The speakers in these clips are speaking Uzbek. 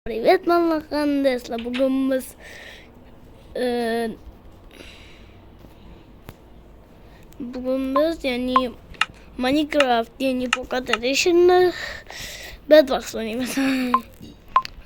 Привет, Малахандесла. Bugün biz yani Minecraft yani Pocket Edition'da Bedwars oynayacağız.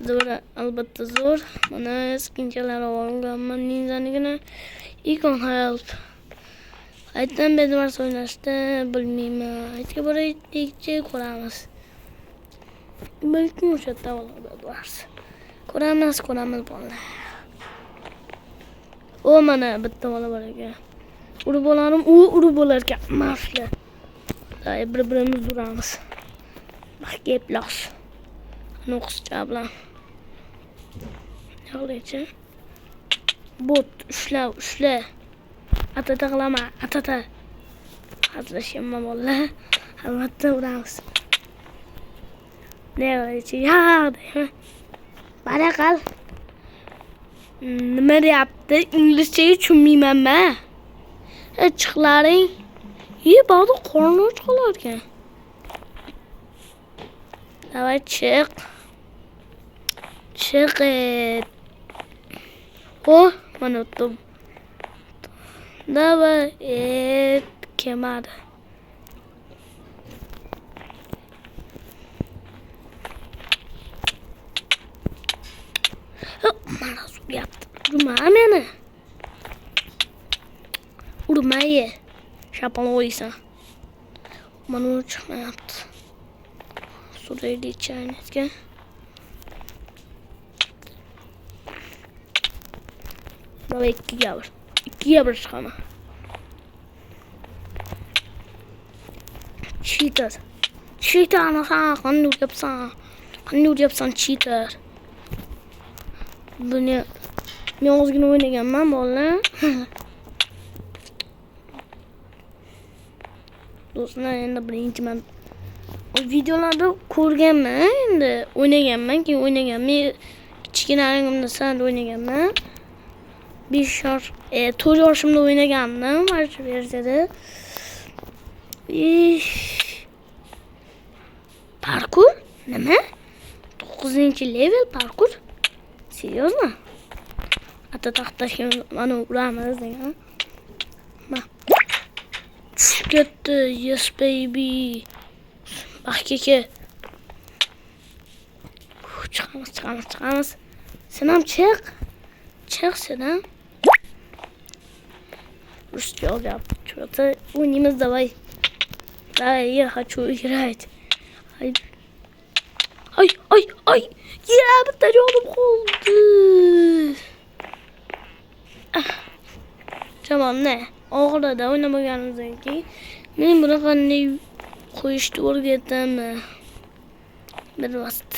Zor, albatta zor. Bana skinçeler olanlar ninjanigine ilk on help. Ayten Bedwars oynashda bilmayman. Hechga bir ikki ko'ramiz. Balkim o'sha yerda bo'lar Bedwars. Ko'ramiz bolalar. O mana bitta bola bor ekan. Urib olarim, u urib olar ekan. Mafla. Bir-birimiz uramiz. Gaplos. Nuqscha bilan. Yo'qlaychi. Bot ushla. Atata qilama, atata. Hazrashimma bolalar. Albatta uramiz. Ne yo'qlaychi? Yo'q. Barakal. Nima deyapti? Inglizchaga tushunmayman men. Chiqlaring. Bog'da qorni och qolar ekan. Davay chiq. Chiq. Mana o'tdim. Davay kemadi. Mana suryapti. Urma meni. Urma-ye. Şapalak oysan. Mana chiqmayapti. Surayli chaynikka. Davay ikkiga bir chiqaman. Cheater ana sen qanday uryapsan cheater. Buni men ozgina o'ynaganman bolalar. Do'stlar, endi birinchiman. Videolarda ko'rganman, endi o'ynaganman, keyin o'ynaganman. Kichkinaligimda sal o'ynaganman. 4 yoshimda o'ynagandim barcha versiyada. Parkur? Nima? 9-level parkur? Seriozmi? Ata taxtashga mana uramiz degan. Tushib ketdi. Yes baby. Keke. Chiqamiz. Sen ham chiq. Chiq sen ham. Ruscha olyapti. Что-то o'ynaymiz давай. Я хочу играть. Ay. Ya bitta jonim qoldi. Tamam ne? Og'rida o'ynamaganimizdan keyin men buni qanday qo'yishni o'rgataman. Bir vaqt.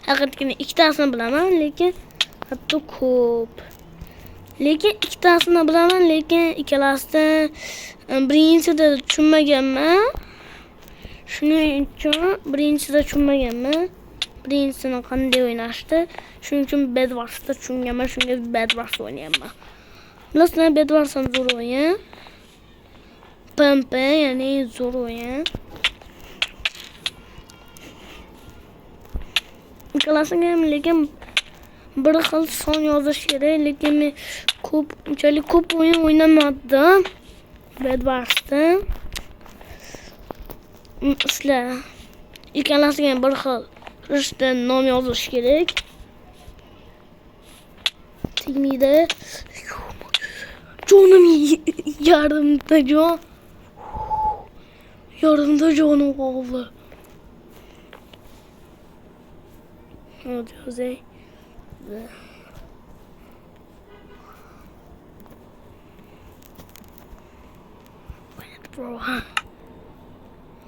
Haqiqatdan ikkitasini bilaman, lekin hatto ko'p. Lekin ikkitasini bilaman, lekin ikkalasidan birinchisida tushunmaganman. Shuning uchun birinchisida tushunmaganman. Birinchisini qanday o'ynashdi. Shuning uchun Bedwarsda tushunganman, shunga Bedwars o'ynayapman. Bilasizlar, Bedwars ham zo'r o'yin. PMP ya'ni zo'r o'yin. Ikkalasiga ham lekin bir xil son yozish kerak, lekin men unchalik ko'p o'yin o'ynamadim Bedwarsda. Sizlar ikkalasiga ham bir xil rishdan nom yozish kerak. Tegmaydi. Jonim yarimda jonim qoldi. Hadi Jose.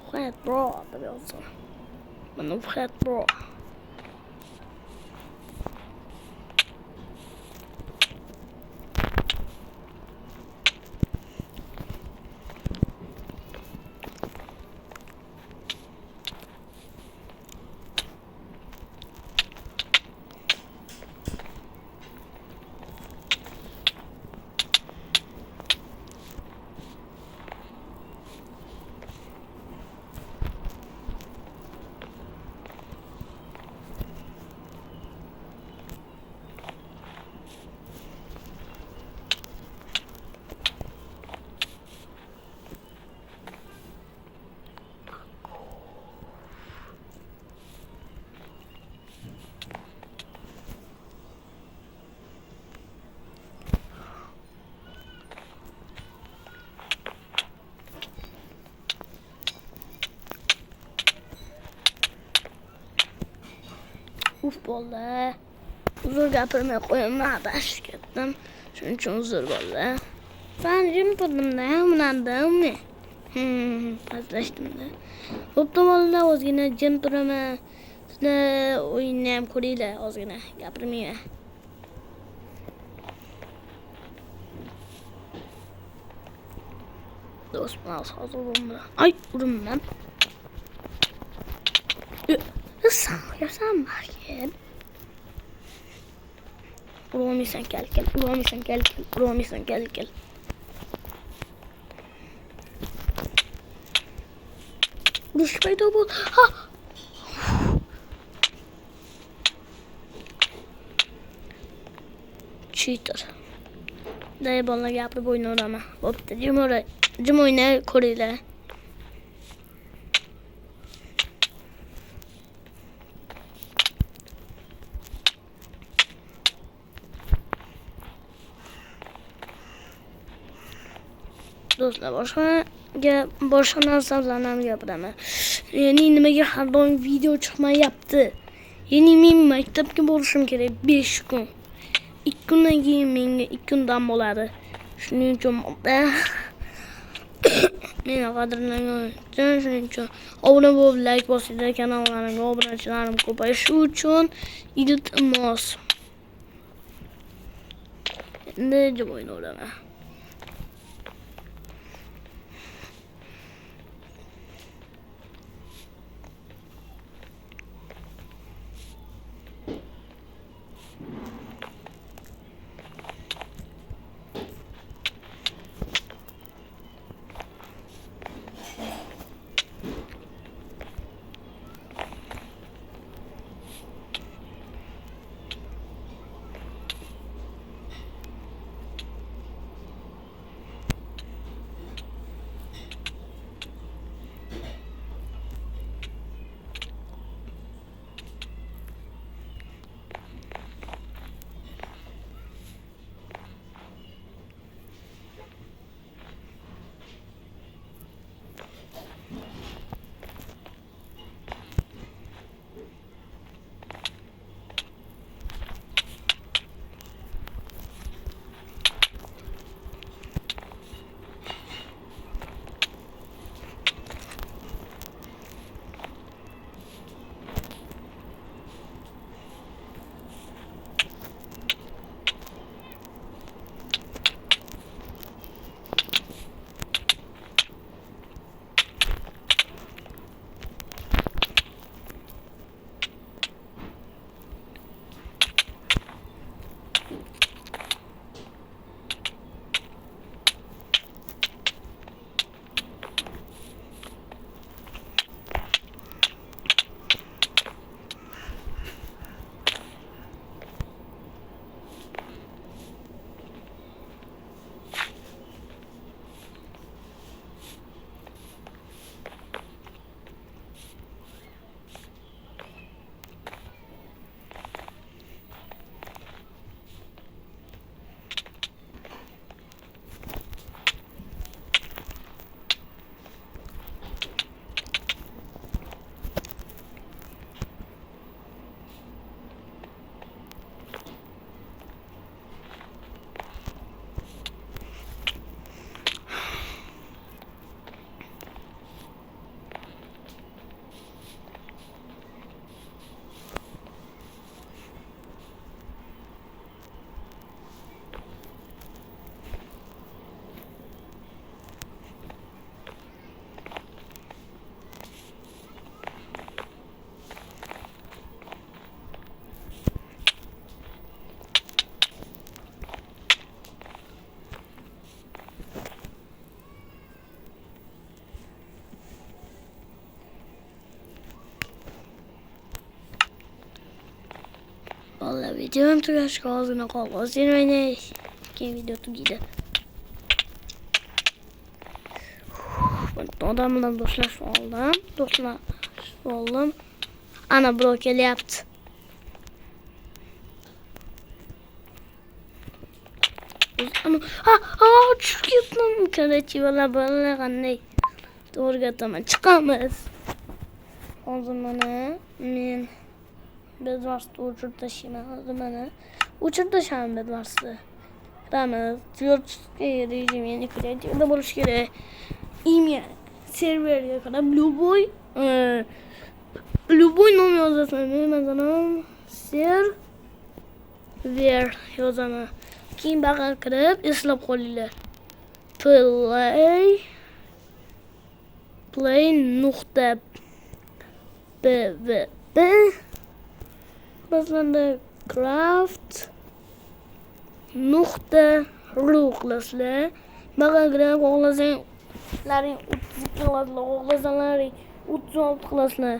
Quiet bro. Det är alltså. Men de quiet bro. Uf bo'ldi. Uzr gapirmay qo'yaman, adashib ketdim. Shuning uchun uzr bo'ldi. Ben jim turdimda, bunandami? Pastlashdim-da. Bo'pti, bolalar, ozgina jim turaman. Sizlar o'yinni ham ko'ringlar, ozgina gapirmayman. Do'stlar, hozir urumman. Ay, urumman. Sen bakayım. Uğramışsan gel. Uğramışsan gel. Düşmeydi bu. Ha! Cheater. Dayı bana yaptı bu oyunu orama. Hop da cim oyunu koruyla. Do'stlar, boshqa narsalarni ham gapiraman. Ya'ni nimaga har doim video chiqmayapti? Ya'ni men maktabga borishim kerak 5 kun. 2 kundan keyin menga 2 kun dam bo'ladi. Shuning uchun meni qadrlagan uchun, shuning uchun obuna bo'lib, like bosinglar, kanallarimga obunachilarim ko'payishi uchun iltimos. Endi jim o'ynayman. Vallahi videom tugashga ozgina qoldi. Ozgina o'ynay. Keyin video tugaydi. Odam bilan do'stlashib oldim. Ana birov kelyapti. Tushib ketdim. Kalachi bolalar qanday? To'g'ri gapman. Chiqamiz. Hozir mana men Bedwars'ta o'chirib tashlayman hozir mana. O'chirib tashladim Bedwars'ni. Qiramiz. Twerkga rejim yana kreativda bo'lish kerak. Imya serverga qarab любой nom yozasan. Men masalan server yozaman. Keyin baqa kirib eslab qolinglar. play nuqta pvp masalan craft nuqta ru qilasizlar. Baqa kirib xohlasanglaring 32 qilasizlar, xohlasanglaring 36 qilasizlar.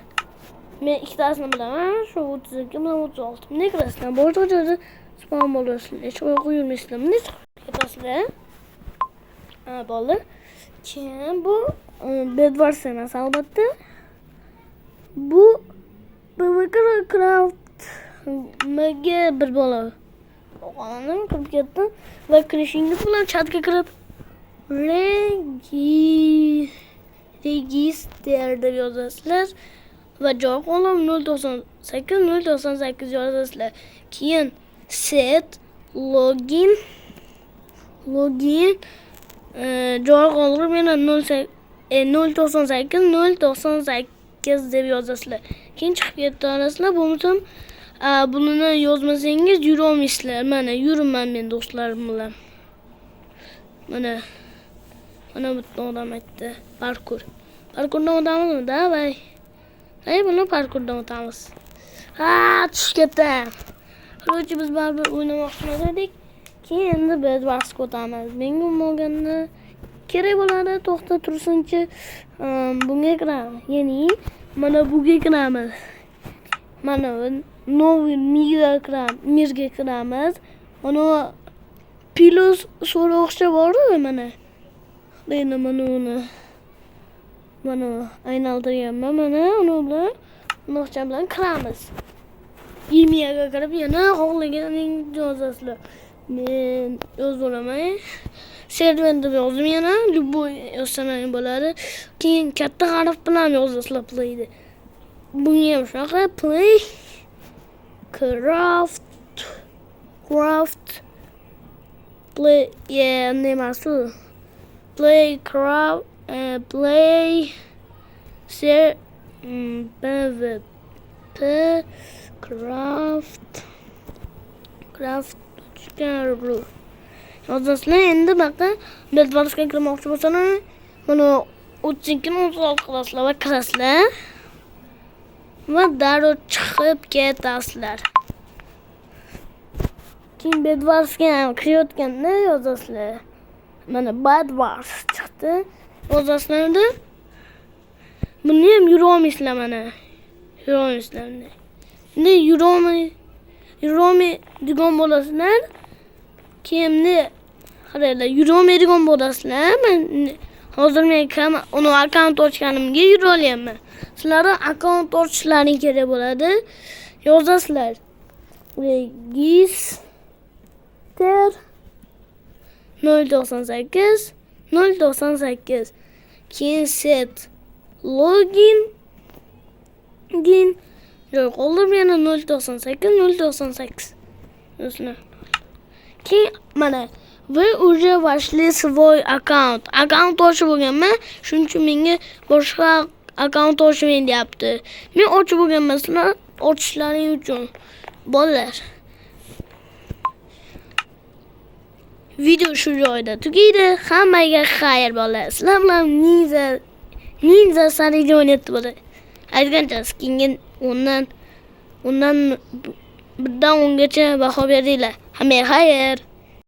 Men ikkitasini bilaman, shu 32 bilan 36. Bunday qilasizlar. Boshqa joyda spam bo'lasizlar. Hech qo'yib qo'ymaysizlar. Bunday ketasizlar. Bo'ldi. Keyin bu Bedwars emas albatta. Bu Craft mega bir bola. O'qonim kirib ketdim va kirishingiz bilan chatga kirib register deb yozasizlar va joy qo'lim 098 yozasizlar. Keyin set login joy qoldirib yana 098 deb yozasizlar. Keyin chiqib ketaverasizlar. Bo'lmasam buni yozmasangiz yura olmaysizlar. Mana yuraman men do'stlarim bilan. Mana bitta odam aytdi. Parkurdan o'tamizmi? Davay. Buni parkurdan o'tamiz. Tushib ketdim. Korоче biz baribir o'ynamoqchi edik. Keyin endi Bedwarsga o'tamiz. Menga bo'lganda kerak bo'ladi, to'xta tursinchi. Bunga kiramiz. Ya'ni mana bunga kiramiz. Mana новый mirga kiramiz. Mana pilos so'roqcha bor-ku mana. Mana aylantirganman. Mana uni bilan noqcha bilan kiramiz. Imyaga kirib yana xohlaganingizni yozasizlar. Men yozaman. Server deb yozdim yana. Любой yozsam bo'ladi. Keyin katta harf bilan yozasizlar play'ni. Bunga ham shunaqa play craft play nemasu play craft play ser pvp craft yozasizlar. Endi baqa Bedwarsga kirmoqchi bo'lsangiz mana 32 ni 36 qilasizlar va kirasizlar va darrov chiqib ketasizlar. Keyin Bedwarsga kirayotganda yozasizlar. Mana Bedwars chiqdi. Yozasizlar. Buni ham yura olmaysizlar mana. Yura olmaysizlar. Endi yurolmaydigan bo'lasizlar. Keyin qaranglar, yurolmaydigan bo'lasizlar. Men hozir uni akkaunt ochganimga yura olyapman. Sizlarning akkaunt ochishlaring kerak bo'ladi. Yozasizlar. Register 098. Keyin set login joy qoldirib yana 098. Keyin mana вы уже вошли в свой аккаунт. Аккаунт ochib bo'lganman, shuning uchun menga boshqa akkaunt ochmang deyapti. Men ochib bo'lganman, sizlar ochishlaring uchun. Bolalar. Video shu joyda tugaydi. Hammaga xayr bolalar. Sizlar bilan ninja sariyga o'ynayapti bolalar. Aytgancha skinga undan 1dan 10gacha baho beringlar. Hammaga xayr.